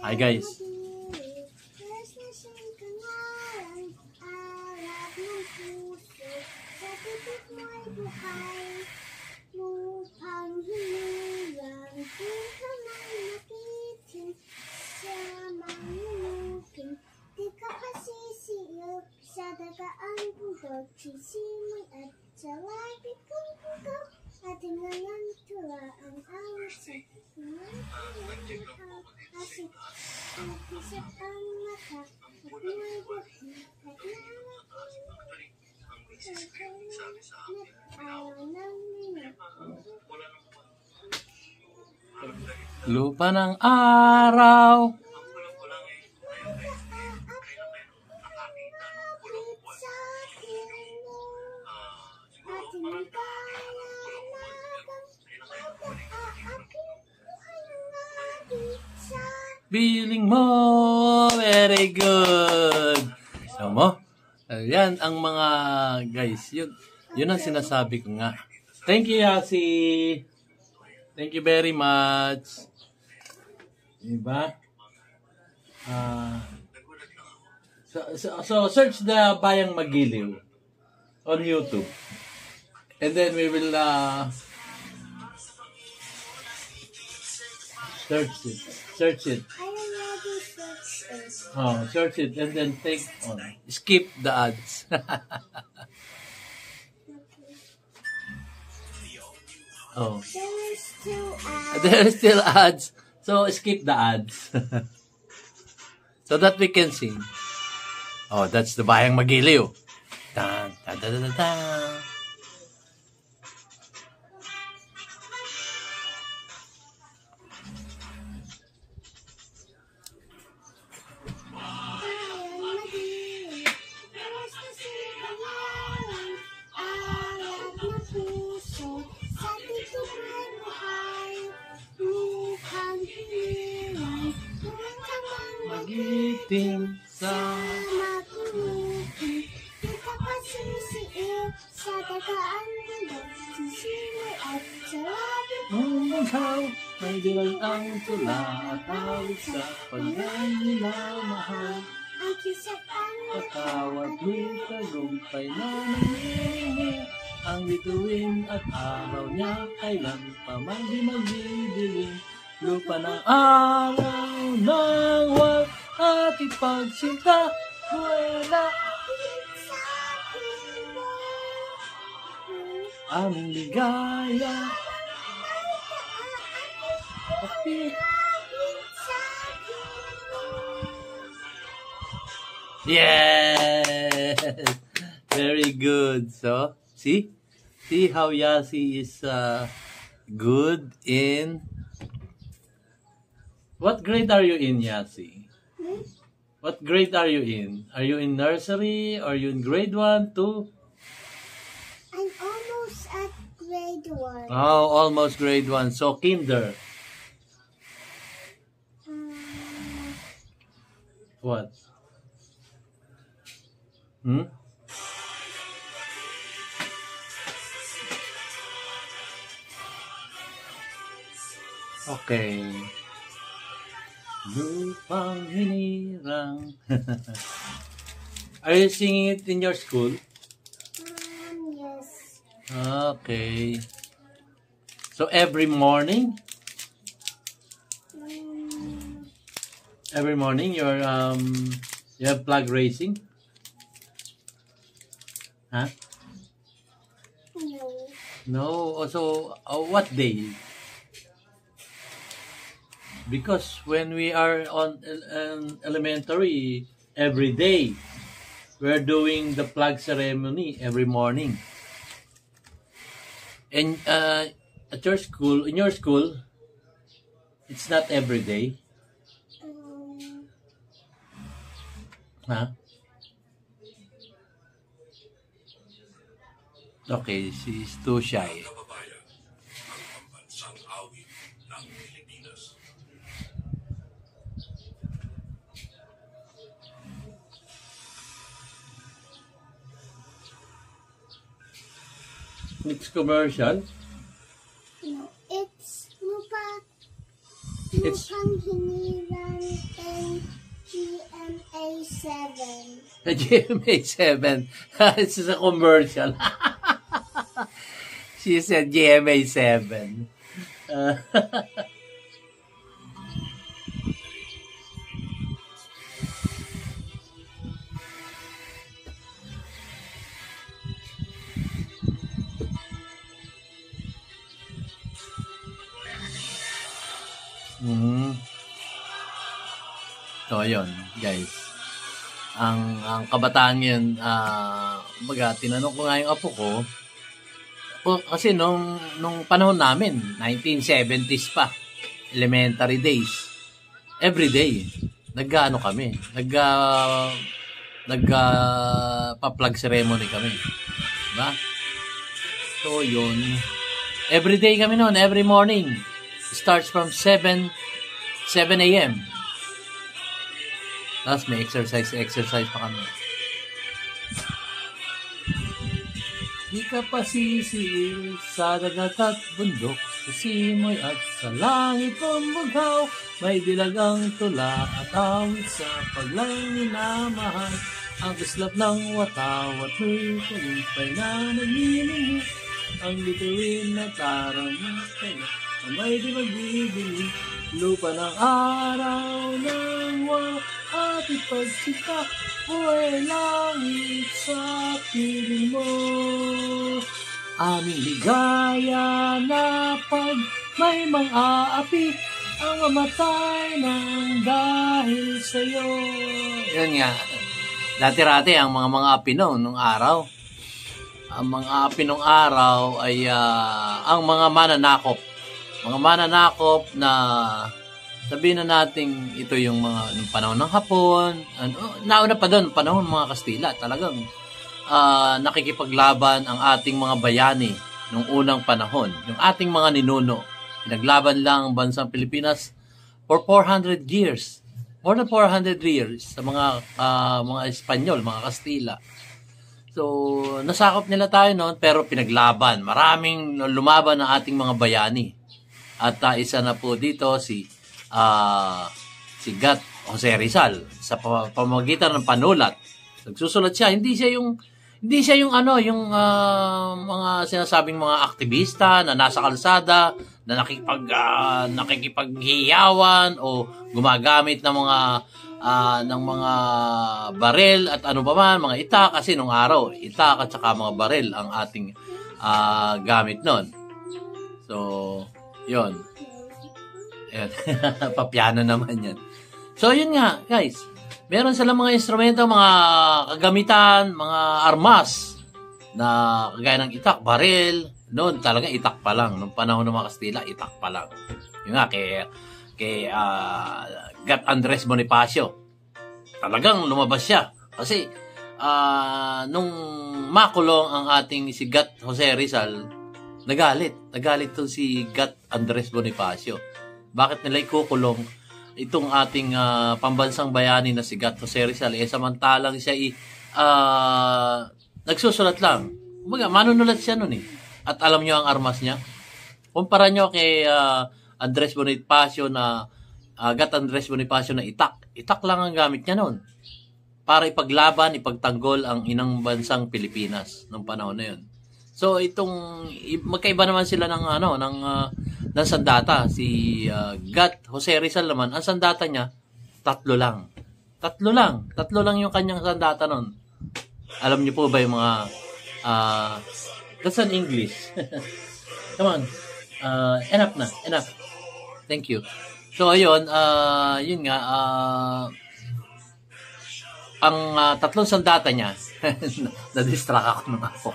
Hi guys. Sa dagaan bundok, sisimoy at sa labig kong bugaw, ating ngayon tulaan ang isip. Asik, nagisip ang mata, at may buhi, at nalaking ng minute. Lupa ng araw. Feeling mo, very good. So mo, yan ang mga guys, yun ang sinasabi ko nga. Thank you, Yasi. Thank you very much. Diba? So search the Bayang Magiliw on YouTube. And then we will search it. I already searched it. Oh, search it and then skip the ads. Oh. There are still ads. So skip the ads. So that we can sing. Oh, that's the Bayang Magiliw. Tan, tan, tan, tan, tan. Magiting sa makulitin, di ka pasisiil sa dagaan bundok, sisimoy at sa labig mong maghaw, may dilang ang tula at awit sa pagkainamahal. ang kisap ang Patawad mo'y tagumpay na nangyayari, ang bituin at araw niya kailan pa man di magdidilim. Lupa ng araw ng wag at ipagsinta, buwela sa akin mo. aming ligaya. Okay. Yes! Very good. So, see how Yasi is good in... What grade are you in, Yasi? What grade are you in? Are you in nursery? Are you in grade 1, 2? I'm almost at grade 1. Oh, almost grade 1. So, kinder. What? Okay. Lupang hinirang. Are you singing it in your school? Yes. Okay. So every morning? Every morning you're you have flag racing? Huh? No. No. Also, what day? Because when we are on elementary, every day, we're doing the flag ceremony every morning. And at your school, in your school, it's not every day. Huh? Okay, she's too shy. It's commercial. No, it's Lupa. It's Panghiniran and GMA7. GMA7. It's a commercial. She said GMA7. So, ayun, guys. Ang kabataan ngayon, baga, tinanong ko nga yung apo ko, kasi nung panahon namin, 1970s pa, elementary days, every day, nag-ano kami, pa-plug ceremony kami. Diba? So, yun. Every day kami noon, every morning. Starts from 7 a.m. Tapos may exercise pa kami. Di ka pa sisil sa dagat at bundok, sa simoy at sa langit pumughaw, may dilagang tula at awit sa paglang minamahal, ang islap ng wataw at may kalipay na naglilihi, ang bituin na taramatay, ang may di magbibili, lupa ng araw ng wala at ipagsikap mo ay langit sa piling mo. Aming ligaya na pag may mang-aapi ang mamatay ng dahil sa'yo. Yan nga. Dati-rati ang mga api nung araw. Ang mga api nung araw ay ang mga mananakop. Mga mananakop na sabihin na natin ito yung mga nung panahon ng Hapon. Nauna pa doon, panahon ng mga Kastila. Talagang nakikipaglaban ang ating mga bayani nung unang panahon. Yung ating mga ninuno. Pinaglaban lang ang bansang Pilipinas for 400 years. More than 400 years sa mga Espanyol, mga Kastila. So, nasakop nila tayo noon pero pinaglaban. Maraming lumaban ang ating mga bayani. At isa na po dito si Gat Jose Rizal sa pamamagitan ng panulat. Nagsusulat siya, hindi siya yung mga sinasabing mga aktivista na nasa kalsada na nakikipaghiyawan o gumagamit ng mga barel at ano pa man, mga itak, kasi nung araw itak at saka mga barel ang ating gamit noon. So, yun. Ayan. Papiano naman yan. So, yun nga, guys. Meron silang mga instrumento, mga kagamitan, mga armas na kagaya ng itak, baril. Noon, talaga itak pa lang. Noong panahon ng mga Kastila, itak pa lang. Yun nga, kay Gat Andres Bonifacio. Talagang lumabas siya. Kasi, nung makulong ang ating si Gat Jose Rizal, nagalit. Nagalit to si Gat Andres Bonifacio. Bakit nila ikukulong itong ating pambansang bayani na si Gat Jose Rizal? Samantalang siya nagsusulat lang. Kumbaga, manunulat siya nun eh. At alam nyo ang armas niya. Kumpara nyo kay Andres Bonifacio na Gat Andres Bonifacio na itak. Itak lang ang gamit niya nun. Para ipaglaban, ipagtanggol ang inang bansang Pilipinas noong panahon na yun. So magkaiba naman sila ng sandata. Si Gat Jose Rizal naman, ang sandata niya tatlo lang yung kanyang sandata noon. Alam niyo po ba yung mga that's an English. Come on. Enough. Thank you. So ayun, yun nga, ang tatlong sandata niya, na-distract ako ng ako.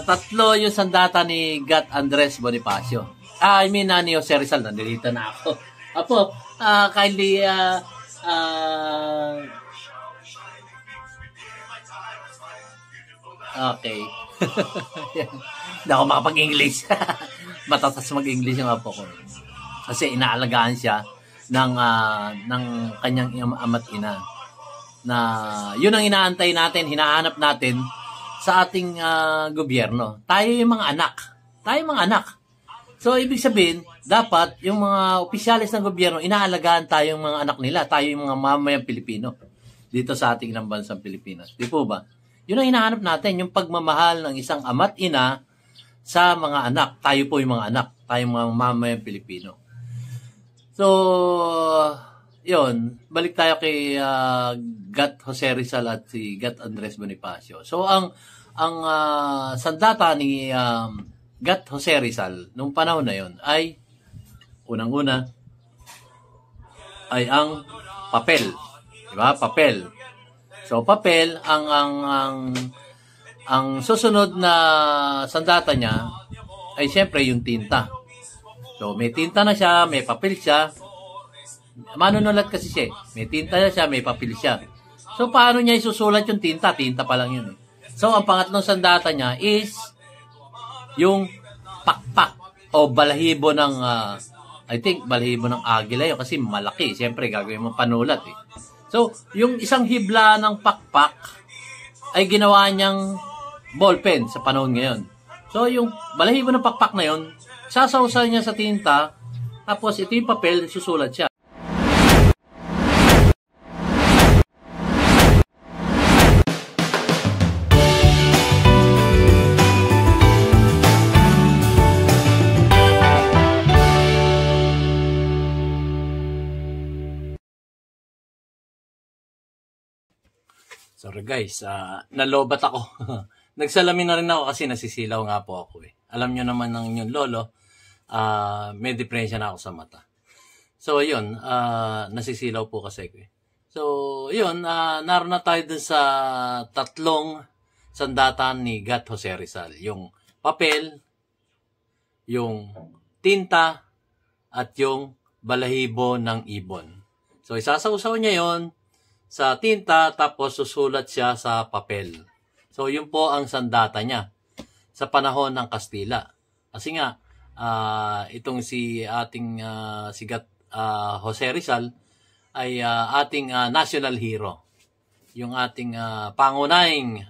Tatlo yung sandata ni Gat Andres Bonifacio. Ni Jose Rizal. Nandito na ako. Apo, kindly, okay. Hindi ako makapag-English. Matatas mag-English yung apo ko. Kasi inaalagaan siya ng kanyang ama't ina. Na yun ang inaantay natin, hinahanap natin sa ating gobyerno. Tayo yung mga anak. So, ibig sabihin, dapat yung mga opisyalis ng gobyerno, inaalagaan tayong mga anak nila, tayo yung mga mamayang Pilipino dito sa ating ng bansang Pilipinas. Di po ba? Yun ang hinahanap natin, yung pagmamahal ng isang ama't ina sa mga anak. Tayo po yung mga anak, tayong mga mamayang Pilipino. So, yun, balik tayo kay Gat Jose Rizal at si Gat Andres Bonifacio. So, ang sandata ni Gat Jose Rizal nung panahon na yon ay unang-una ay ang papel, di ba? Papel. So papel ang susunod na sandata niya ay siyempre yung tinta. So may tinta na siya, may papel siya. Manunulat kasi siya. May tinta na siya, may papel siya. So paano niya isusulat yung tinta? Tinta pa lang yun. So ang pangatlong sandata niya is yung pakpak o balahibo ng I think balahibo ng agila yun kasi malaki. Siyempre gagawin mo panulat eh. So, yung isang hibla ng pakpak ay ginawa niyang ballpen sa panahon ngayon. So, yung balahibo ng pakpak na yun, sasawsaw niya sa tinta, tapos ito yung papel, susulat siya. Sorry guys, nalobat ako. Nagsalamin na rin ako kasi nasisilaw nga po ako eh. Alam nyo naman ng inyong lolo, may depression na ako sa mata. So yun, nasisilaw po kasi ko eh. So yun, naroon na tayo dun sa tatlong sandatan ni Gat Jose Rizal. Yung papel, yung tinta, at yung balahibo ng ibon. So isasawsaw niya yon sa tinta, tapos susulat siya sa papel. So, yun po ang sandata niya sa panahon ng Kastila. Kasi nga, itong si Gat Jose Rizal ay ating national hero. Yung ating pangunahing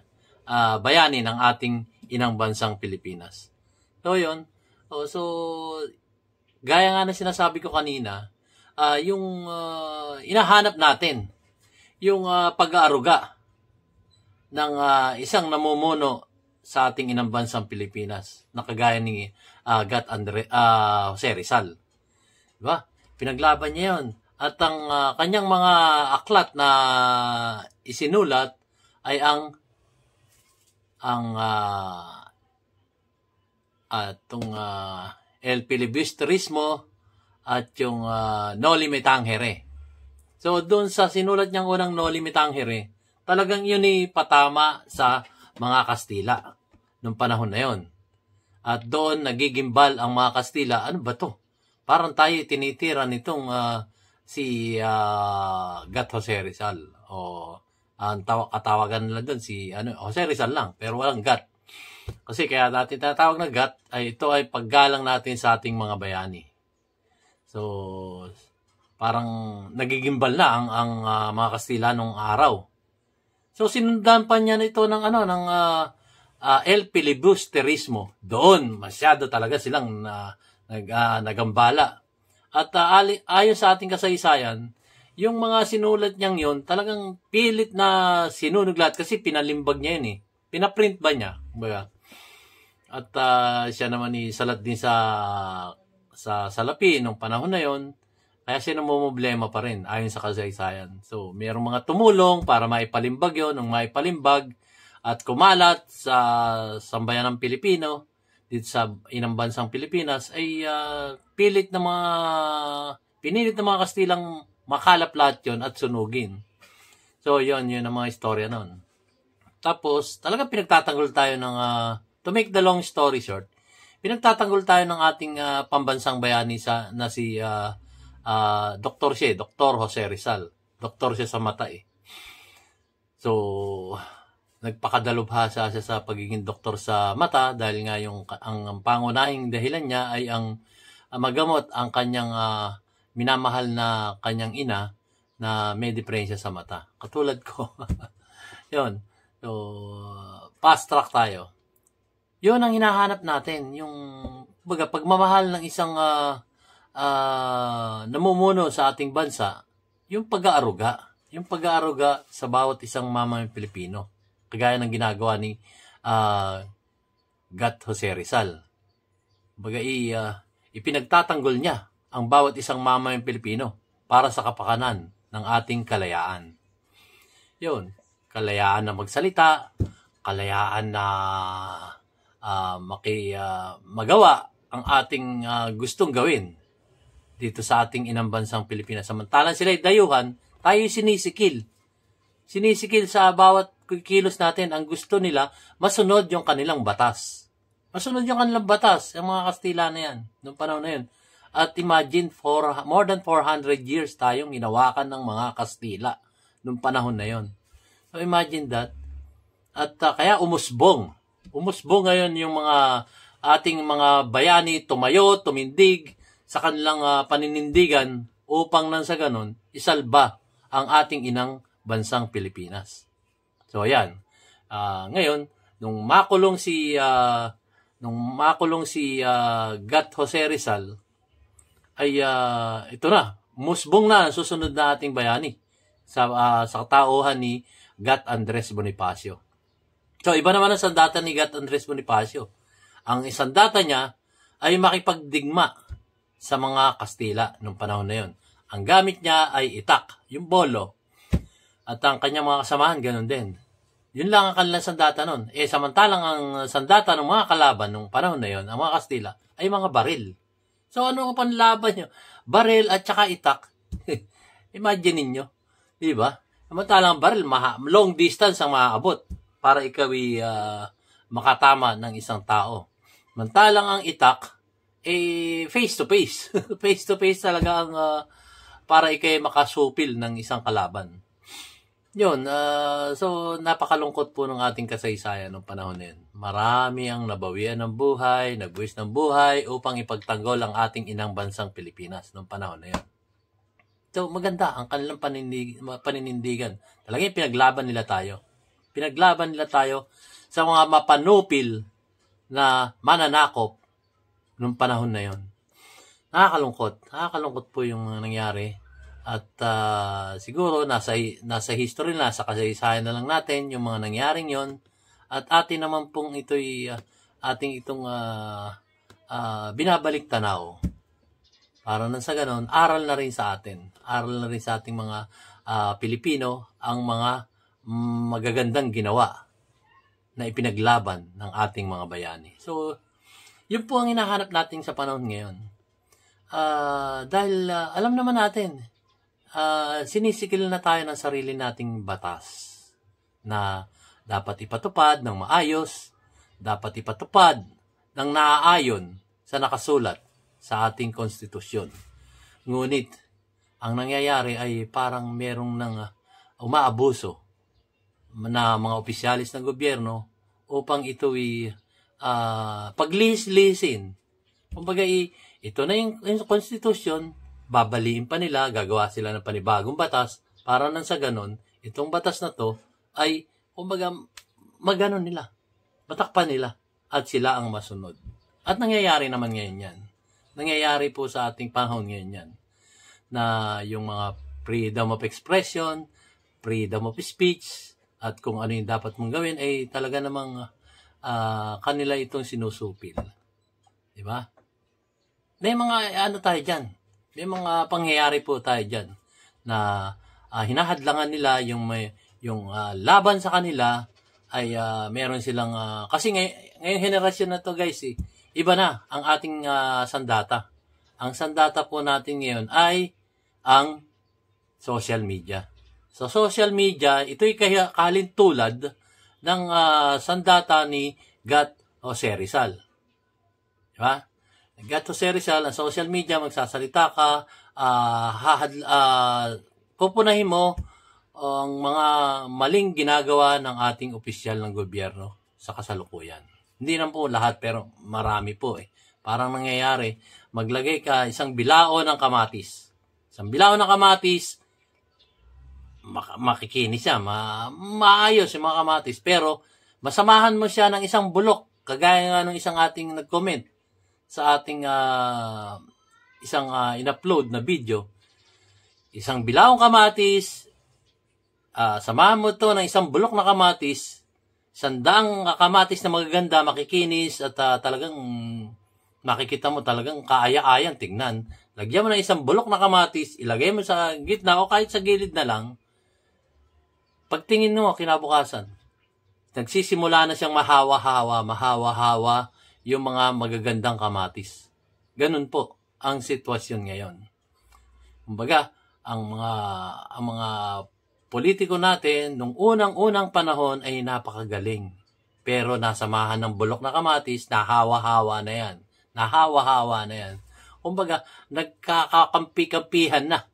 bayani ng ating inang bansang Pilipinas. So, yun. So, gaya nga na sinasabi ko kanina, yung inahanap natin, yung pag-aaruga ng isang namumuno sa ating inang bansang Pilipinas na kagaya ni Gat Jose Rizal. Diba? Pinaglaban niya yun. At ang kanyang mga aklat na isinulat ay El Filibusterismo at yung Noli Me Tangere. So, doon sa sinulat niyang unang Noli Me Tangere, talagang yun ay patama sa mga Kastila noong panahon na yon. At doon nagigimbal ang mga Kastila, ano ba to? Parang tayo tinitira nitong si Gat Jose Rizal. O ang katawagan nila doon si Jose Rizal lang, pero walang Gat. Kasi kaya natin tinatawag na Gat, ay ito ay paggalang natin sa ating mga bayani. So, parang nagigimbal na ang mga Kastila nung araw. So sinundan pa niya ito ng El Filibusterismo. Doon masyado talaga silang nagambala. At ayon sa ating kasaysayan, yung mga sinulat niyang yun, talagang pilit na sinunog lahat kasi pinalimbag niya yun eh. Pinaprint ba niya? Baga? At siya naman salat din sa salapi nung panahon na yon. Kaya siya namumblema pa rin ayon sa kasaysayan. So, mayroong mga tumulong para maipalimbag yun, nung maipalimbag at kumalat sa sambayan ng Pilipino, dito sa inang bansang Pilipinas, ay pinilit ng mga Kastilang makalap lahat yun at sunugin. So, yun ang mga istorya nun. Tapos, talagang pinagtatanggol tayo ng, to make the long story short, pinagtatanggol tayo ng ating pambansang bayani na si Dr. Jose Rizal. Doktor siya sa mata eh. So, nagpakadalubhasa siya sa pagiging doktor sa mata dahil nga ang pangunahing dahilan niya ay ang magamot ang kanyang minamahal na kanyang ina na may depresya sa mata. Katulad ko. Yun. So, fast track tayo. Yun ang hinahanap natin, yung Kumbaga, pagmamahal ng isang namumuno sa ating bansa, yung pag-aaruga. Yung pag-aaruga sa bawat isang mamamayang Pilipino. Kagaya ng ginagawa ni Gat Jose Rizal. Kumbaga, ipinagtatanggol niya ang bawat isang mamamayang Pilipino para sa kapakanan ng ating kalayaan. Yun, kalayaan na magsalita, kalayaan na magawa ang ating gustong gawin dito sa ating inang bansang Pilipinas. Samantalang sila'y dayuhan, tayo sinisikil. Sinisikil sa bawat kilos natin. Ang gusto nila, masunod yung kanilang batas. Masunod yung kanilang batas, yung mga Kastila na yan, noong panahon na yun. At imagine, more than 400 years tayong ginawakan ng mga Kastila noong panahon na yun. So imagine that. At kaya umusbong. Umusbong ngayon yung mga ating mga bayani tumayo, tumindig sa kanilang paninindigan upang nang sa ganon, isalba ang ating inang bansang Pilipinas. So ayan. Ngayon, nung makulong si Gat Jose Rizal, ay ito na, musbong na susunod na ating bayani sa katauhan ni Gat Andres Bonifacio. So iba naman ang sandata ni Gat Andres Bonifacio. Ang sandata niya ay makipagdigma sa mga Kastila nung panahon na yun. Ang gamit niya ay itak, yung bolo. At ang kanyang mga kasamahan, ganun din. Yun lang ang kanilang sandata nun. Samantalang ang sandata ng mga kalaban nung panahon na yun, ang mga Kastila, ay mga baril. So ano ang panlaban nyo? Baril at saka itak. Imagine ninyo. Diba? Samantalang baril, long distance ang maaabot para ikaw makatama ng isang tao. Samantalang ang itak, face to face. Face to face talaga ang para ikay makasupil ng isang kalaban. Yun, so napakalungkot po ng ating kasaysayan ng panahon na yun. Marami ang nabawian ng buhay, nagbuwis ng buhay upang ipagtanggol ang ating inang bansang Pilipinas ng panahon na yun. So maganda ang kanilang paninindigan. Talagang pinaglaban nila tayo. Pinaglaban nila tayo sa mga mapanupil na mananakop nung panahon na yun. Nakakalungkot po yung nangyari. At siguro nasa history na, sa kasaysayan na lang natin yung mga nangyaring yon. At atin naman pong ito'y ating itong binabalik tanaw. Para nang sa ganon, aral na rin sa atin. Aral na rin sa ating mga Pilipino ang mga magagandang ginawa na ipinaglaban ng ating mga bayani. So, yun po ang hinahanap natin sa panahon ngayon. Dahil alam naman natin, sinisikil na tayo ng sarili nating batas na dapat ipatupad ng maayos, dapat ipatupad ng naaayon sa nakasulat sa ating konstitusyon. Ngunit, ang nangyayari ay parang merong nang umaabuso na mga opisyalis ng gobyerno upang ito'y paglihis-lihisin. Kumbaga, ito na yung konstitusyon, babaliin pa nila, gagawa sila ng panibagong batas para nang sa ganon, itong batas na to ay, kumbaga, maganon nila, matakpan nila, at sila ang masunod. At nangyayari naman ngayon yan. Nangyayari po sa ating panahon ngayon yan, na yung mga freedom of expression, freedom of speech, at kung ano yung dapat mong gawin, ay talaga namang kanila itong sinusupil. Diba? May mga tayo dyan. May mga pangyayari po tayo dyan na hinahadlangan nila yung laban sa kanila ay meron silang kasi ngayong henerasyon na to guys, iba na ang ating sandata. Ang sandata po natin ngayon ay ang social media. So social media, ito'y kalintulad ng sandata ni Gat Jose Rizal. Diba? Gat Jose Rizal, ang social media, magsasalita ka, pupunahin mo ang mga maling ginagawa ng ating opisyal ng gobyerno sa kasalukuyan. Hindi naman po lahat, pero marami po Parang nangyayari, maglagay ka isang bilao ng kamatis. Isang bilao ng kamatis, makikinis siya, maayos yung mga kamatis, pero masamahan mo siya ng isang bulok, kagaya nga ng isang ating nag-comment sa ating isang in-upload na video, isang bilawong kamatis, samahan mo to ng isang bulok na kamatis, 100 kamatis na magaganda, makikinis, at talagang makikita mo talagang kaaya-ayang tignan. Lagyan mo ng isang bulok na kamatis, ilagay mo sa gitna o kahit sa gilid na lang. Pagtingin mo, kinabukasan, nagsisimula na siyang mahawa-hawa yung mga magagandang kamatis. Ganun po ang sitwasyon ngayon. Kumbaga, ang mga politiko natin nung unang-unang panahon ay napakagaling. Pero nasamahan ng bulok na kamatis, nahawa-hawa na yan. Kumbaga, nagkakampi-kampihan na.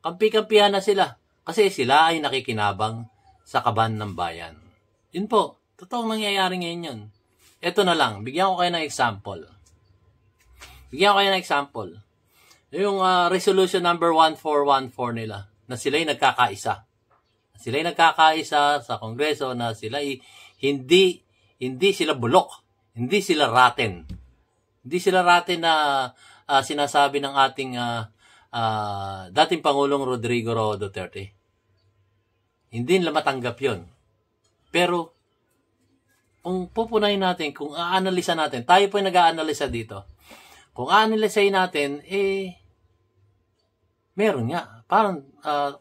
Kampi-kampihan na sila. Kasi sila ay nakikinabang sa kaban ng bayan. Yun po. Totoong nangyayari ngayon yun. Ito na lang. Bigyan ko kayo ng example. Yung resolution number 1414 nila, na sila'y nagkakaisa. Sila'y nagkakaisa sa Kongreso na sila'y hindi sila bulok. Hindi sila raten. Hindi sila raten na sinasabi ng ating dating Pangulong Rodrigo Roa Duterte. Hindi nila matanggap yun. Pero, kung pupunayin natin, kung aanalisa natin, tayo po yung nag-aanalisa dito. Kung aanalisayin natin, meron nga. Parang,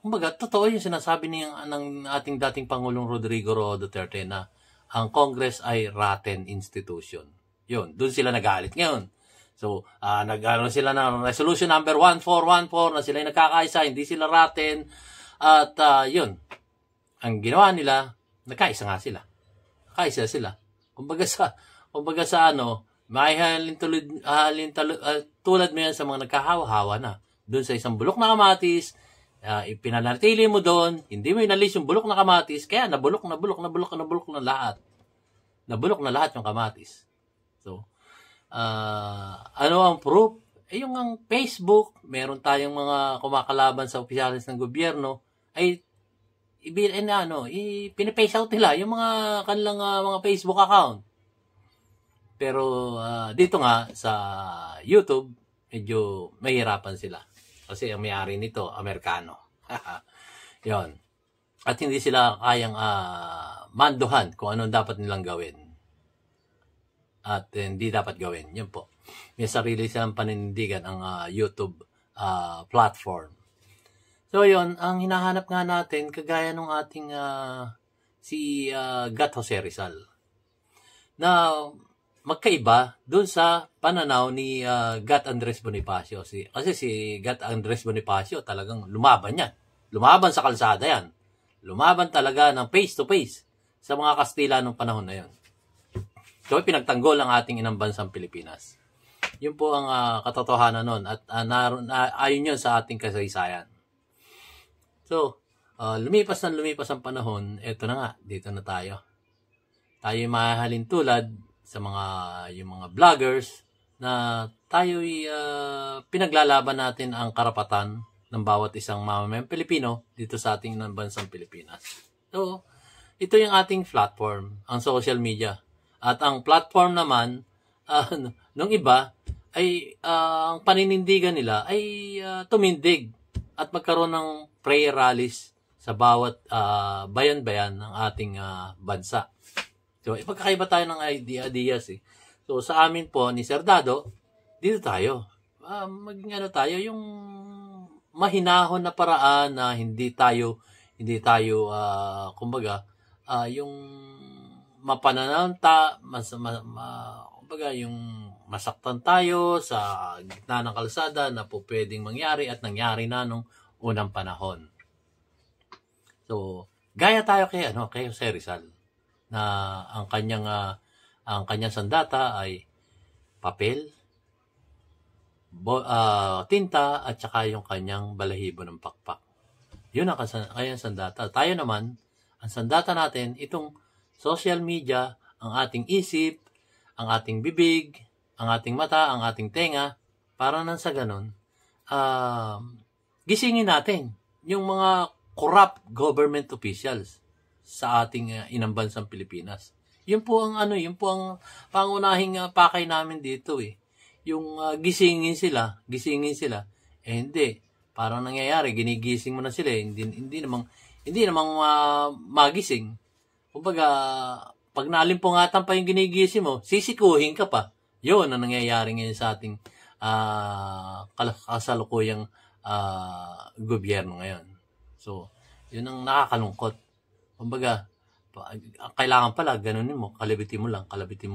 kumbaga, totoo yung sinasabi ng ating dating Pangulong Rodrigo Roa Duterte na ang Congress ay rotten institution. Yun, doon sila nagalit ngayon. So, nag-ano sila ng resolution number 1414 na sila nagkakaisa, hindi sila rotten. At yun, ang ginawa nila, nagkaisa nga sila. Nagkaisa sila. Kumbaga sa ano, may tulad mo yan sa mga nagkahawa-hawa na. Doon sa isang bulok na kamatis, ipinanatili mo doon, hindi mo inalis yung bulok na kamatis, kaya nabulok na lahat. Nabulok na lahat yung kamatis. So, ano ang proof? Yung ang Facebook, meron tayong mga kumakalaban sa opisyalis ng gobyerno, ay pinipace out nila yung mga kanilang mga Facebook account. Pero dito nga sa YouTube, medyo mahirapan sila. Kasi ang may-ari nito, Amerikano. Yon. At hindi sila kayang manduhan kung anong dapat nilang gawin. At hindi dapat gawin. Yun po. May sarili silang paninindigan ang YouTube platform. So yun, ang hinahanap nga natin, kagaya ng ating si Gat Jose Rizal, na magkaiba dun sa pananaw ni Gat Andres Bonifacio. Kasi si Gat Andres Bonifacio talagang lumaban yan. Lumaban sa kalsada yan. Lumaban talaga ng face-to-face sa mga Kastila nung panahon na yun. So, pinagtanggol ang ating inang bansang Pilipinas. Yun po ang katotohanan nun. At ayon yun sa ating kasaysayan. So, lumipas ang panahon. Eto na nga, dito na tayo. Tayo mahalin tulad sa yung mga vloggers na tayo'y pinaglalaban natin ang karapatan ng bawat isang mamamayang Pilipino dito sa ating inang bansang Pilipinas. So, ito yung ating platform, ang social media. At ang platform naman, nung iba, ay ang paninindigan nila ay tumindig at magkaroon ng prayer rallies sa bawat bayan-bayan ng ating bansa. So, ipagkakaiba tayo ng ideas eh. So, sa amin po, ni Sir Dado, dito tayo. Maging tayo, yung mahinahon na paraan na hindi tayo, kumbaga, yung mapanananta, kumbaga, yung masaktan tayo sa gitna ng kalsada na po pwedeng mangyari at nangyari na nung unang panahon. So, gaya tayo kay Jose Rizal, na ang kanyang sandata ay papel, tinta, at saka yung kanyang balahibo ng pakpak. Yun ang kanyang sandata. Tayo naman, ang sandata natin, itong social media, ang ating isip, ang ating bibig, ang ating mata, ang ating tenga, para nang sa ganun, gisingin natin yung mga corrupt government officials sa ating inang bansang Pilipinas. Yun po ang pangunahing pakay namin dito eh. gisingin sila, hindi. Parang nangyayari, ginigising mo na sila, hindi namang magising. Kumbaga, pag nalimpungatan pa yung ginigising mo, sisikuhin ka pa. Yun ang nangyayari ngayon sa ating kasalukuyang gobyerno ngayon. So, yun ang nakakalungkot. Kumbaga, kailangan pala, ganunin mo, kalabitin mo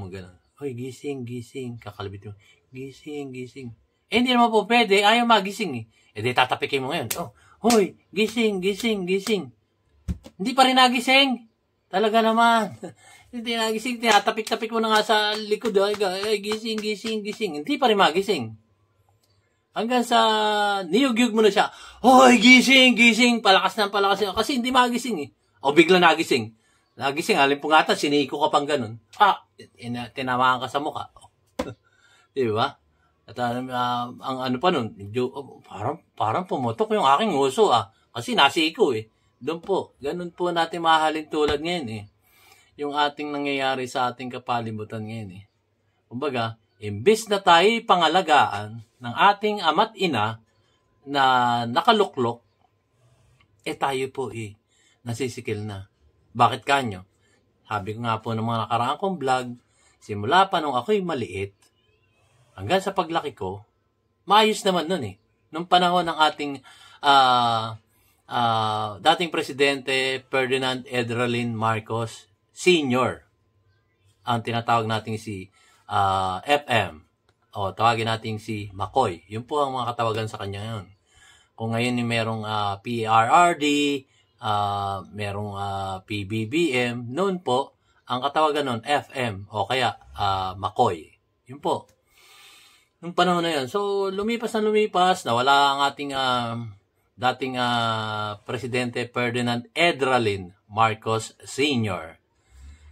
ganun. Hoy, gising, kakalabitin mo. Gising. Hindi naman po pwede, ayaw magising eh. Di tatapikin mo ngayon. Hoy, gising. Hindi pa rin nagising. Talaga naman. Hindi nagising, tinatapik-tapik mo na nga sa likod. Ay, gising. Hindi pa rin magising. Hanggang sa niyugyug mo na siya. Hoy, gising. Palakas. Kasi hindi magising eh. O bigla nagising. Alimpungatan, siniko ka pang ganun. Tinamaan ka sa mukha. Diba? At ang ano pa nun, parang pumutok yung aking uso kasi nasiko eh. Doon po, ganun po natin mahalin tulad ngayon eh. Yung ating nangyayari sa ating kapalibutan ngayon eh. Kumbaga, imbes na tayo pangalagaan ng ating ama't ina na nakaluklok, tayo po nasisikil na. Bakit kanyo? Sabi ko nga po ng mga nakaraang kong vlog, simula pa nung ako'y maliit, hanggang sa paglaki ko, maayos naman nun eh. Nung panahon ng ating dating Presidente Ferdinand Edralin Marcos Sr., ang tinatawag natin si FM, o tawagin natin si Makoy. Yun po ang mga katawagan sa kanya ngayon. Kung ngayon merong PRRD, merong PBBM, noon po, ang katawagan nun, FM, o kaya Makoy. Yun po. Nung panahon na yun. So, lumipas, nawala ang ating dating Presidente Ferdinand Edralin Marcos Sr.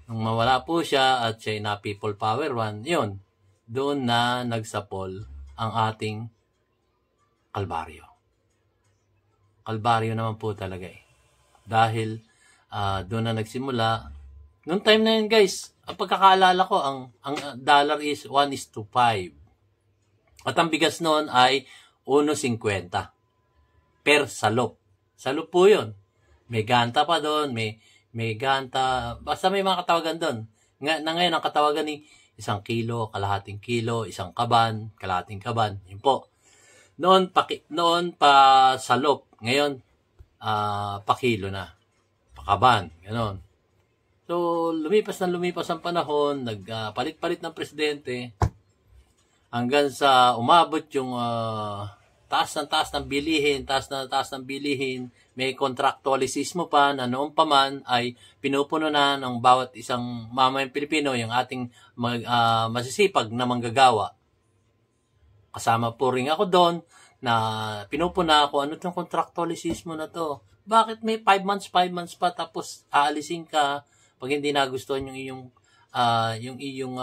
Nung mawala po siya at siya na People Power One, yun, doon na nagsapol ang ating kalbaryo. Kalbaryo naman po talaga eh. Dahil doon na nagsimula. Noong time na yun guys, ang pagkakaalala ko, ang dollar is 1:5. At ang bigas noon ay 1.50 per salop. Salop po yun. May ganta pa doon, may ganta, basta may mga katawagan doon. Ngayon ang katawagan ni 1 kilo, kalahating kilo, 1 kaban, kalahating kaban. Yun po. Noon pa salop, ngayon pa kilo na. Pa kaban, ganoon. So, lumipas ang panahon, nagpalit-palit ng presidente, hanggang sa umabot yung taas ng bilihin, may contractualismo pa na noon pa man ay pinupuno na ng bawat isang mamayang Pilipino yung ating masisipag na manggagawa. Kasama po rin ako doon na pinupuna ako, ano itong contractualismo na to? Bakit may 5 months pa tapos aalisin ka pag hindi nagustuhan yung iyong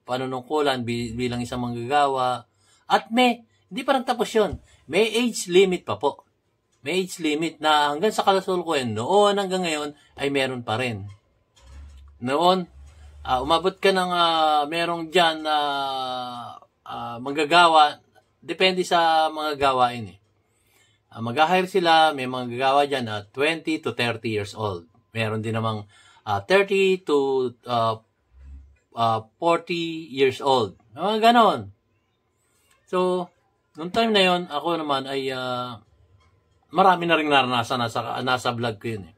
panunungkulan bilang isang manggagawa. At hindi pa tapos yun. May age limit pa po. May age limit na hanggang sa kasalukuyan noon hanggang ngayon ay meron pa rin. Noon, umabot ka ng merong dyan manggagawa, depende sa mga gawain eh. Mag-hire sila, may mga gagawa dyan 20 to 30 years old. Meron din namang 30 to 40 years old. Mga ganon. So, noong time na yon, ako naman ay marami na rin naranasan nasa vlog ko yun eh.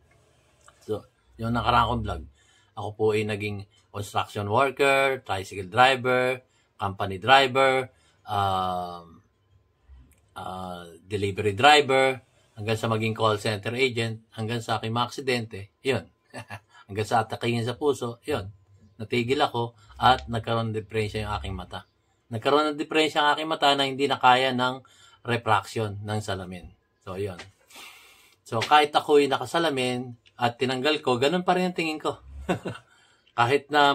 So, yung nakaraan kong vlog. Ako po ay naging construction worker, tricycle driver, company driver, delivery driver, hanggang sa maging call center agent, hanggang sa aking maaksidente, yun. Hanggang sa atakihin sa puso, yun. Natigil ako at nagkaroon ng depresya yung aking mata. Nagkaroon ng depresya ang aking mata na hindi na kaya ng refraction ng salamin. So, yun. So, kahit ako'y nakasalamin at tinanggal ko, ganun pa rin ang tingin ko. Kahit na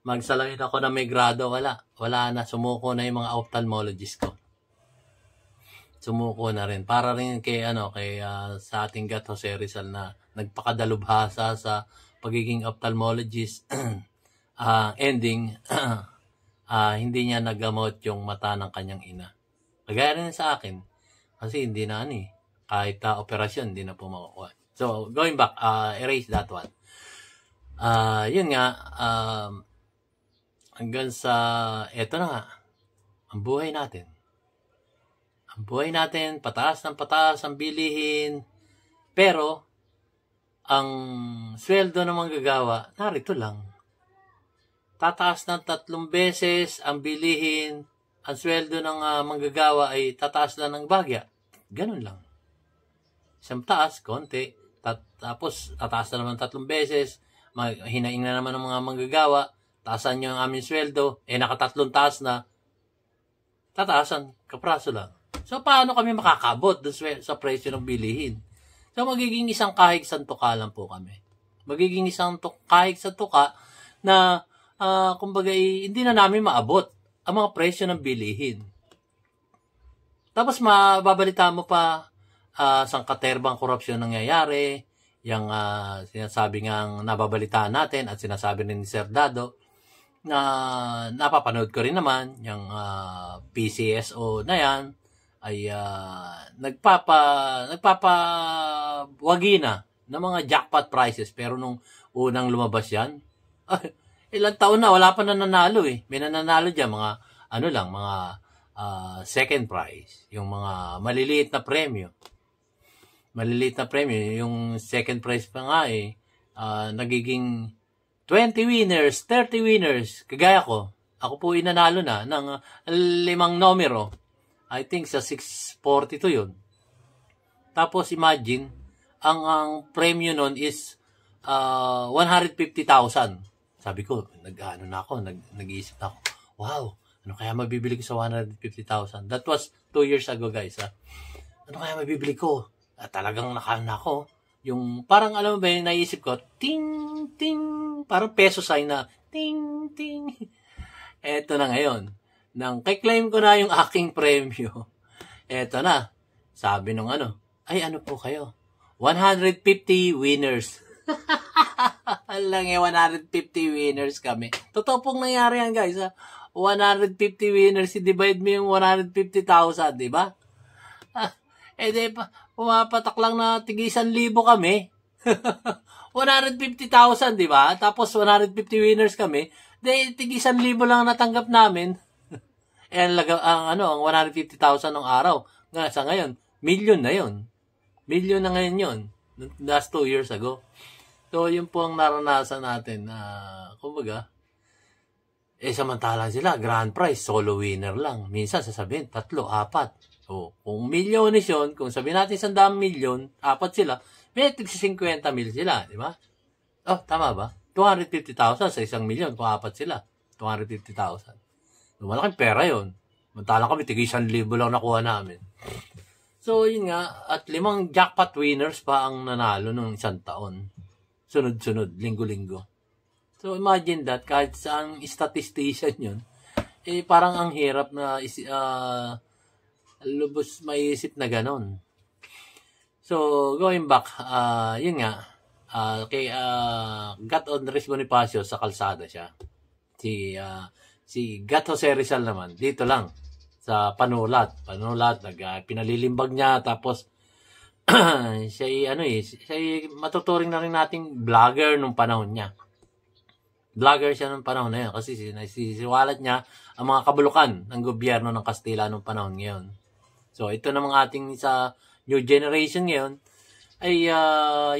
magsalamin ako na may grado, wala na. Sumuko na yung mga ophthalmologist ko. Sumuko na rin. Para rin sa ating Gat Jose Rizal na nagpakadalubhasa sa pagiging ophthalmologist. Ending, hindi niya nagamot yung mata ng kanyang ina. Kagaya rin sa akin, kasi hindi na kahit operasyon, hindi na po makukuha. So, going back, erase that one. Yun nga, hanggang sa, eto na nga, ang buhay natin. Ang buhay natin, pataas ng pataas ang bilihin, pero, ang sweldo ng manggagawa, narito lang. Tataas ng 3 beses ang bilihin, ang sweldo ng manggagawa ay tataas lang ng bagya. Ganun lang. Isang taas, konti. Tapos, tataas na naman 3 beses. Hinaing na naman ng mga manggagawa. Taasan nyo ang aming sweldo. Naka-3 taas na. Tataasan. Kapraso lang. So, paano kami makakabot sa presyo ng bilihin? So, magiging isang kahig sa tuka lang po kami. Magiging isang kahig sa tuka na, kumbaga, hindi na namin maabot ang mga presyo ng bilihin. Tapos, mababalita mo pa, sangkaterbang korupsyon nangyayari, yung sinasabi ngang nababalitaan natin at sinasabi rin ni Sir Dado, na napapanood ko rin naman, yung PCSO na yan, ay nagpapawagi na ng mga jackpot prices. Pero nung unang lumabas yan, ilang taon na, wala pa nananalo May nananalo dyan, mga mga second prize, yung mga maliliit na premyo. Maliliit na premyo, yung second prize pa nga nagiging 20 winners, 30 winners. Kagaya ko, ako po inanalo na ng 5 numero. I think sa 642 yun. Tapos imagine, ang premyo nun is 150,000. Sabi ko, nag-iisip na ako, wow, ano kaya mabibili ko sa 150,000? That was 2 years ago, guys. Ano kaya mabibili ko? Talagang nakana ako. Yung parang alam mo ba yung naisip ko, ting, ting, parang peso sign na, ting, ting. Eto na ngayon. Nang kay-claim ko na yung aking premyo, eto na. Sabi nung ay ano po kayo? 150 winners. Alang 150 winners kami. Totoo pong nangyari yan, guys. 150 winners, i-divide mo yung 150,000, di ba? Di pa, pumapatak lang na tigi 1,000 kami. 150,000, di ba? Tapos 150 winners kami. Tigi 1,000 lang natanggap namin. Ang 150,000 ng araw. Sa ngayon, million na yun. Million na ngayon yun. Last 2 years ago. So, yun po ang naranasan natin na, kumbaga, samantalang sila, grand prize, solo winner lang. Minsan, sasabihin, 3, 4. So, kung milyones yun, kung sabihin natin 100 milyon, 4 sila, may 50 mil sila, di ba? Oh, tama ba? 250,000 sa 1 milyon, kung 4 sila. 250,000. So, malaking pera yun. Mantalang kami, tig 1,000 lang nakuha namin. So, yun nga, at 5 jackpot winners pa ang nanalo nung 1 taon. Sunod-sunod, linggo-linggo. So, imagine that, kahit saang statistician yun, parang ang hirap na lubos maisip na ganon. So, going back, yun nga, kay Gat Andres Bonifacio sa kalsada siya. Si Gat Jose Rizal naman, dito lang, sa Panulat, pinalilimbag niya, tapos, siya matuturing na rin nating vlogger nung panahon niya. Vlogger siya nung panahon na yun, kasi sinisiwalat niya ang mga kabulukan ng gobyerno ng Kastila nung panahon ngayon. So, ito namang ating sa new generation ngayon, ay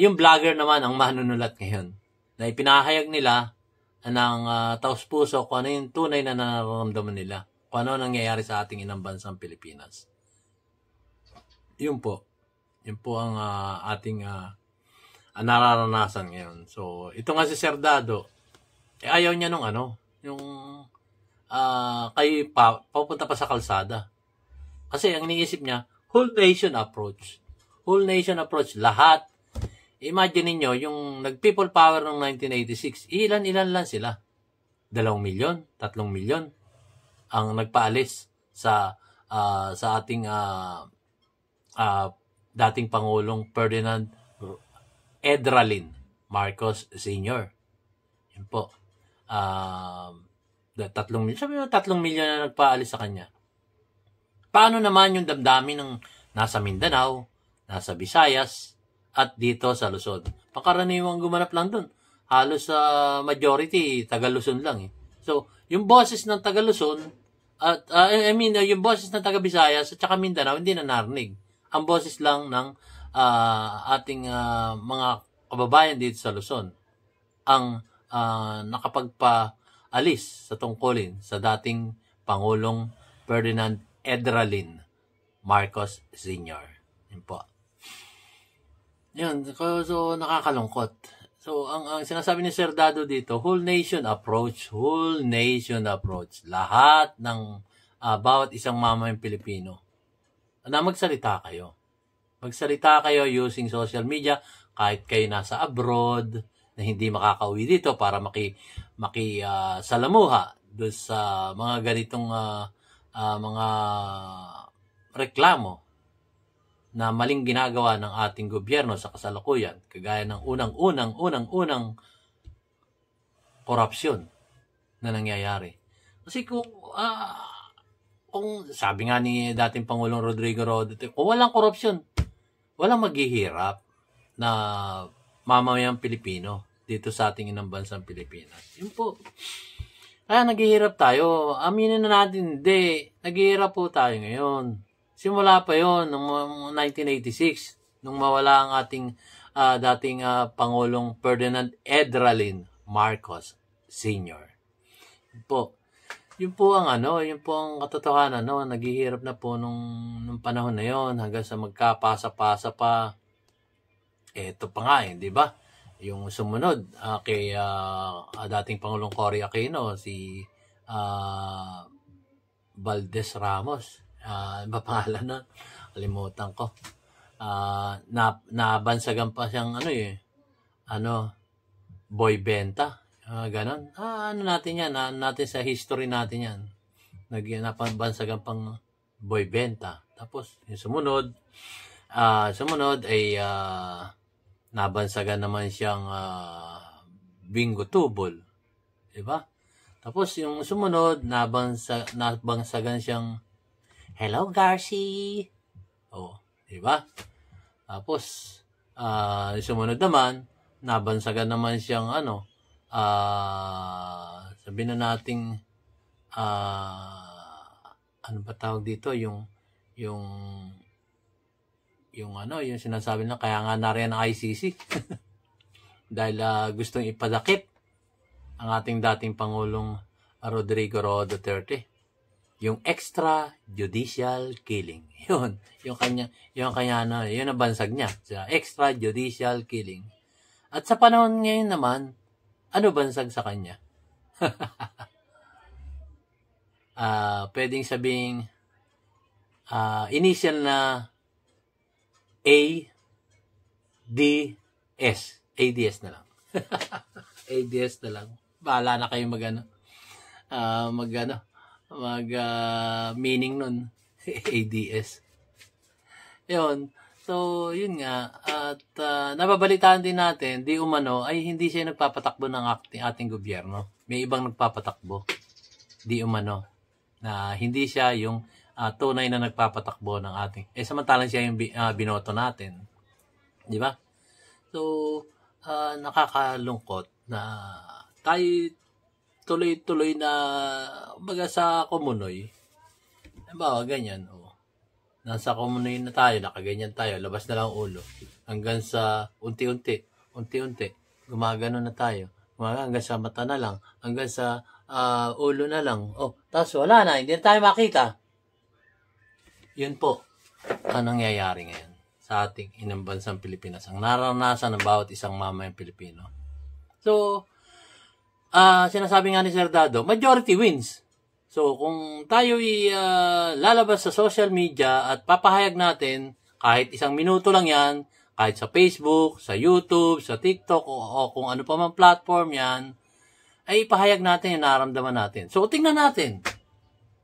yung vlogger naman ang manunulat ngayon. Na ipinahayag nila ng taus-puso kung ano yung tunay na nararamdaman nila. Kung ano nangyayari sa ating inang bansang Pilipinas. Yun po. Yun po ang ating nararanasan ngayon. So, ito nga si Sir Dado, ayaw niya nung yung kayo papunta pa sa kalsada. Kasi ang iniisip niya, whole nation approach. Whole nation approach. Lahat. Imagine niyo yung nag-people power noong 1986. Ilan-ilan lang sila. 2 milyon, 3 milyon ang nagpaalis sa ating dating Pangulong Ferdinand Edralin Marcos Sr. Yun po. 3 milyon. Sabi mo, 3 milyon na nagpaalis sa kanya. Paano naman yung damdamin ng nasa Mindanao, nasa Visayas, at dito sa Luzon? Pangkaraniwang gumanap lang dun. Halos sa majority, taga Luzon lang eh. So, yung boses ng taga Luzon, at yung boses ng taga Visayas at saka Mindanao, hindi na narinig. Ang boses lang ng ating mga kababayan dito sa Luzon ang nakapagpaalis sa tungkulin sa dating Pangulong Ferdinand Edralin Marcos Sr. Yun po. Yun, so nakakalungkot. So, ang sinasabi ni Sir Dado dito, whole nation approach. Lahat ng bawat isang mamayang Pilipino na magsalita kayo. Magsalita kayo using social media, kahit kayo nasa abroad, na hindi makakauwi dito para salamuha doon sa mga ganitong mga reklamo na maling ginagawa ng ating gobyerno sa kasalukuyan, kagaya ng unang korupsyon na nangyayari. Kasi kung sabi nga ni dating Pangulong Rodrigo Roa Duterte, kung walang korupsyon, walang maghihirap na mamamayang Pilipino dito sa ating inang bansang Pilipinas. Yun po. Kaya naghihirap tayo. Aminin na natin, hindi. Naghihirap po tayo ngayon. Simula pa yon noong 1986, nung mawala ang ating dating Pangulong Ferdinand Edralin Marcos Sr. Yun po. Yun po ang katotohanan, naghihirap na po nung panahon na yon hanggang sa magkapasa-pasa pa. Ito pa nga di ba? Yung sumunod kay dating Pangulong Cory Aquino, si Valdez Ramos. Ba pangalan na? Kalimutan ko. Nabansagan pa siyang boy benta. Ganon. Natin yan. Natin sa history natin yan. Nabansagan pang boy benta. Tapos, yung sumunod ay nabansagan naman siyang bingo tubol. Diba? Tapos, yung sumunod, nabangsagan siyang Hello, Garci! Diba? Tapos, sumunod naman, nabansagan naman siyang sabihin na nating ano ba tawag dito? Yung sinasabi na kaya nga nariyan ang ICC. Dahil gustong ipadakip ang ating dating Pangulong Rodrigo Roa Duterte. Yung extrajudicial killing. Yun ang bansag niya. Sa extrajudicial killing. At sa panahon ngayon naman, ano bansag sa kanya? Pwedeng sabing initial na ADS. ADS na lang. ADS na lang. Bahala na kayo meaning nun. ADS. Yun. So, yun nga. At nababalitaan din natin, di umano, ay hindi siya nagpapatakbo ng ating gobyerno. May ibang nagpapatakbo. Di umano. Na hindi siya yung tunay na nagpapatakbo ng ating. Samantalang siya yung binoto natin. Di ba? So, nakakalungkot na tayo tuloy-tuloy na baga sa Komunoy. Halimbawa, ganyan. Nasa Komunoy na tayo, nakaganyan tayo, labas na lang ulo. Hanggang sa unti-unti, gumagano na tayo. Hanggang sa mata na lang, hanggang sa ulo na lang. Tapos wala na, hindi na tayo makita. Yun po ang nangyayari ngayon sa ating inang bansang Pilipinas. Ang naranasan ng bawat isang mamayang Pilipino. So, sinasabi nga ni Sir Dado, majority wins. So, kung tayo lalabas sa social media at papahayag natin, kahit 1 minuto lang yan, kahit sa Facebook, sa YouTube, sa TikTok, o kung ano pa man platform yan, ay ipahayag natin yung nararamdaman natin. So, tingnan natin.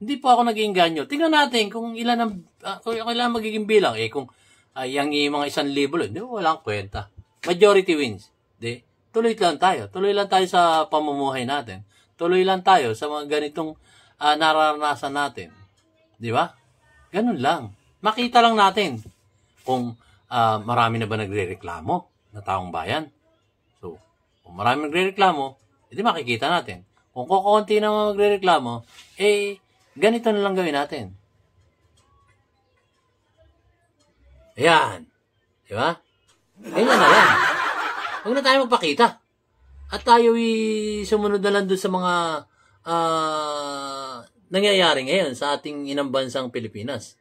Hindi po ako nag-iinganyo. Tingnan natin kung ilan magiging bilang. Kung yung mga 1,000 lang, walang kwenta. Majority wins. Tuloy lang tayo sa pamumuhay natin. Tuloy lang tayo sa mga ganitong nararanasan natin. Di ba? Ganun lang. Makita lang natin kung marami na ba nagre-reklamo na taong bayan. So, kung marami nagre-reklamo, edi makikita natin. Kung kukunti na mga magre-reklamo, ganito na lang gawin natin. Ayan. Di ba? Ganyan na lang. Huwag na tayo magpakita. At tayo sumunod na lang doon sa mga nangyayari ngayon sa ating inang bansang Pilipinas.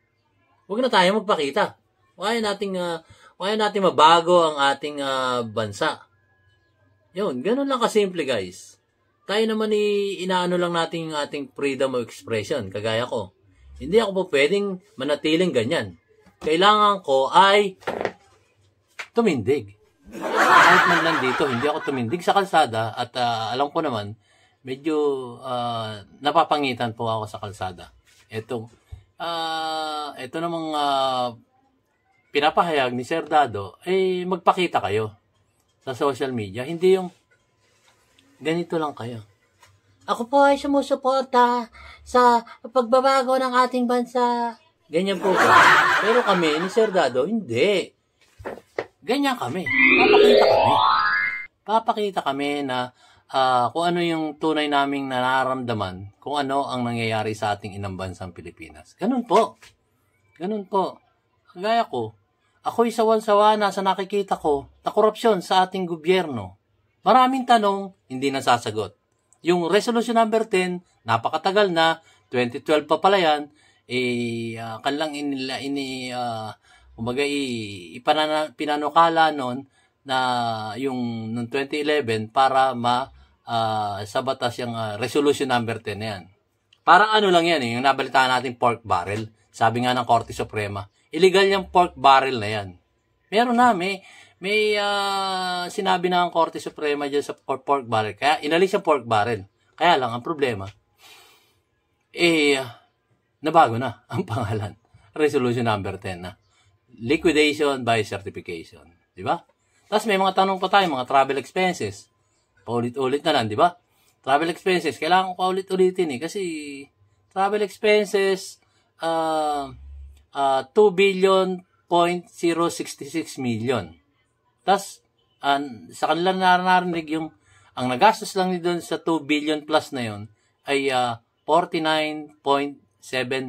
Huwag na tayo magpakita. Kaya natin mabago ang ating bansa. Yun, ganun lang kasimple guys. Tayo naman inaano lang natin yung ating freedom of expression, kagaya ko. Hindi ako po pwedeng manatiling ganyan. Kailangan ko ay tumindig. Kahit man lang dito, hindi ako tumindig sa kalsada at alam ko naman, medyo napapangitan po ako sa kalsada. Ito namang pinapahayag ni Sir Dado, magpakita kayo sa social media. Hindi yung ganito lang kayo. Ako po ay sumusuporta sa pagbabago ng ating bansa. Ganyan po ba? Pero kami, ni Sir Dado, hindi. Ganyan kami. Papakita kami na kung ano yung tunay naming nararamdaman, kung ano ang nangyayari sa ating inang bansang Pilipinas. Ganun po. Kagaya ko, ako'y sawan-sawa na sa nakikita ko na korupsyon sa ating gobyerno. Maraming tanong, hindi nasasagot. Yung Resolution number 10, napakatagal na, 2012 pa pala yan, pinanukala nun na yung noong 2011 para sa batas yung Resolution number 10 na yan. Parang ano lang yan, yung nabalitaan natin pork barrel. Sabi nga ng Korte Suprema, illegal yung pork barrel na yan. Meron na, may sinabi na ang Korte Suprema dyan sa pork barrel. Kaya inalis yung pork barrel. Kaya lang, ang problema, nabago na ang pangalan. Resolution number 10 na. Liquidation by certification. Diba? Tapos may mga tanong pa tayo, mga travel expenses. Paulit-ulit na lang, diba? Travel expenses, kailangan ko paulit-ulitin kasi travel expenses, 2 billion .066 million. Tapos, sa kanila narinig yung, ang nagastos lang doon sa 2 billion plus na yon ay 49.7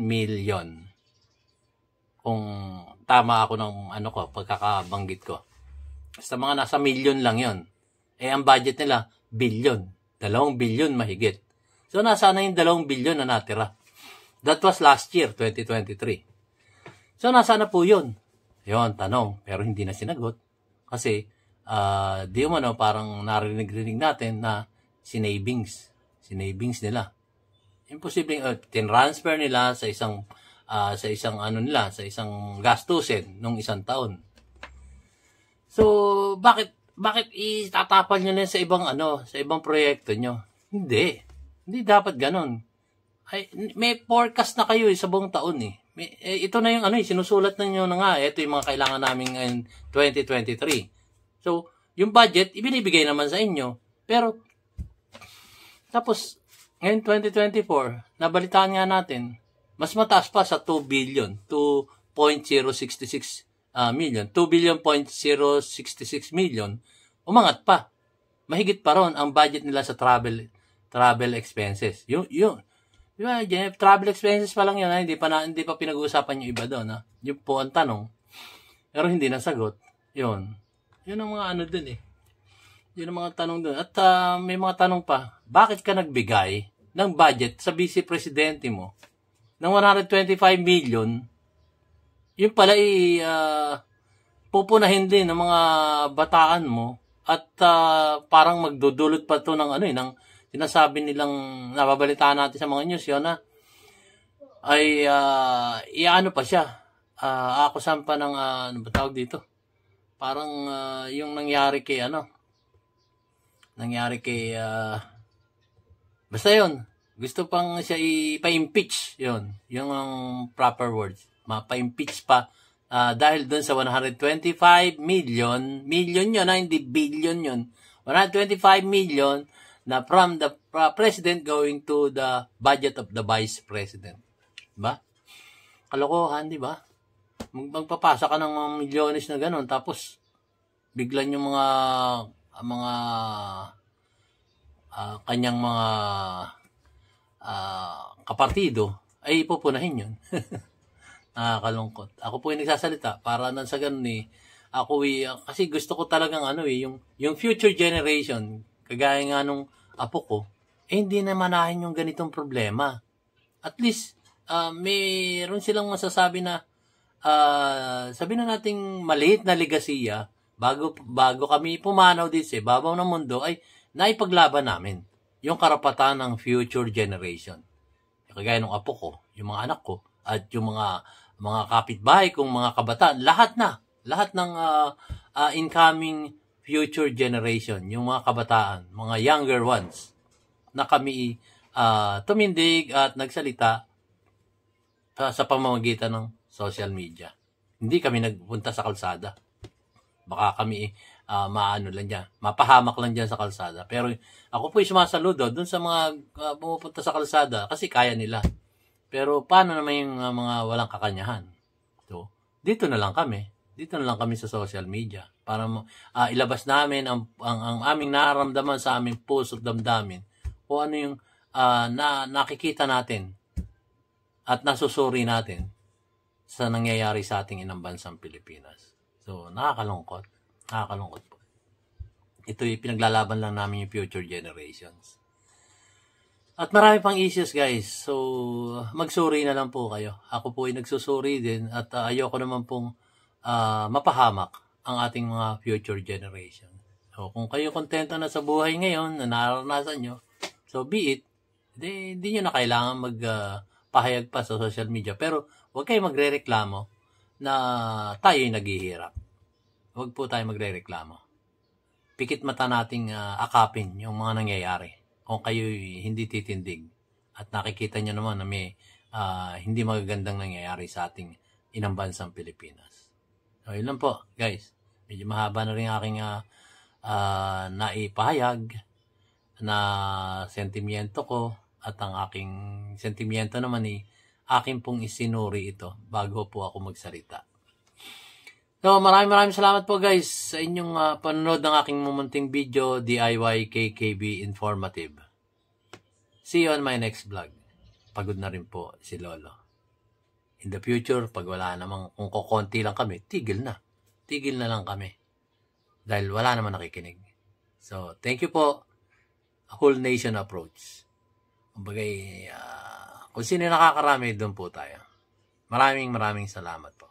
million. Kung tama ako ng pagkakabanggit ko. Basta mga nasa million lang yon. Ang budget nila, billion. 2 billion mahigit. So, nasa na yung 2 billion na natira. That was last year, 2023. So, nasa na po yun? Yun, tanong. Pero hindi na sinagot. Kasi, di umano, parang narinig-rinig natin na sinavings nila. Imposible, tinransfer nila sa isang gastusin nung isang taon. So, bakit itatapal nyo na sa ibang proyekto nyo? Hindi dapat ganon. May forecast na kayo sa buong taon ito na yung sinusulat ninyo na nga. Ito yung mga kailangan namin ngayon 2023. So, yung budget, ibinibigay naman sa inyo. Pero, tapos, ngayon 2024, nabalitaan nga natin, mas mataas pa sa 2 billion, 2.066 million, 2 billion .066 million, umangat pa. Mahigit pa ron ang budget nila sa travel expenses. Diba, travel expenses pa lang yun, hindi pa pinag-uusapan yung iba doon. Yung po ang tanong, pero hindi nasagot. Yun ang mga dun Yun ang mga tanong doon. At may mga tanong pa, bakit ka nagbigay ng budget sa vice presidente mo ng 125 million? Yung pala pupunahin din ng mga bataan mo at parang magdudulot pa to ng sinasabi nilang nababalitaan natin sa mga news yun ay iano pa siya akusan pa ng ano ba tawag dito, parang yung nangyari kay basta yun, gusto pang siya ipa-impeach, yun yung proper words, mapa-impeach pa dahil dun sa 125 million yun hindi billion yun, 125 million na from the president going to the budget of the vice president. Diba? Kalokohan, di ba? Magpapasa ka ng mga milyones na gano'n, tapos biglan yung mga kanyang mga kapartido ay pupunahin yun. Nakakalungkot. Ako po yung nagsasalita para nang sa ganun kasi gusto ko talagang yung future generation, kagaya nga nung apo ko, hindi na manahin yung ganitong problema. At least, mayroon silang masasabi na, sabi na nating maliit na legasiya, bago kami pumanaw din sa ibabaw ng mundo, ay naipaglaban namin yung karapatan ng future generation. Kagaya ng apo ko, yung mga anak ko, at yung mga kapitbahay kong mga kabataan, lahat ng incoming future generation, yung mga kabataan, mga younger ones, na kami tumindig at nagsalita sa pamamagitan ng social media. Hindi kami nagpunta sa kalsada. Baka kami mapahamak lang dyan sa kalsada. Pero ako po'y sumasaludo dun sa mga pumupunta sa kalsada kasi kaya nila. Pero paano naman yung mga walang kakanyahan? So, dito na lang kami sa social media para ilabas namin ang aming nararamdaman sa aming puso at damdamin o ano yung nakikita natin at nasusuri natin sa nangyayari sa ating inang bansang Pilipinas. So, nakakalungkot po. Ito'y pinaglalaban lang namin yung future generations. At marami pang issues, guys. So, magsuri na lang po kayo. Ako po ay nagsusuri din at ayoko naman pong mapahamak ang ating mga future generation. So, kung kayo kontento na sa buhay ngayon na naranasan nyo, so be it. Hindi nyo na kailangan magpahayag pa sa social media. Pero, huwag kayo magre-reklamo na tayo'y naghihirap. Huwag po tayo magre-reklamo. Pikit mata nating akapin yung mga nangyayari. Kung kayo'y hindi titindig at nakikita nyo naman na may hindi magagandang nangyayari sa ating inang bansang Pilipinas. So, yun lang po, guys. Medyo mahaba na rin aking naipahayag na sentimiento ko at ang aking sentimiento naman akin pong isinuri ito bago po ako magsalita. So, maraming salamat po, guys, sa inyong panonood ng aking mumunting video, DIY KKB Informative. See you on my next vlog. Pagod na rin po si Lolo. In the future, pag wala namang, kung kukonti lang kami, tigil na lang kami. Dahil wala naman nakikinig. So, thank you po. A whole nation approach. Kung sino nakakarami, doon po tayo. Maraming salamat po.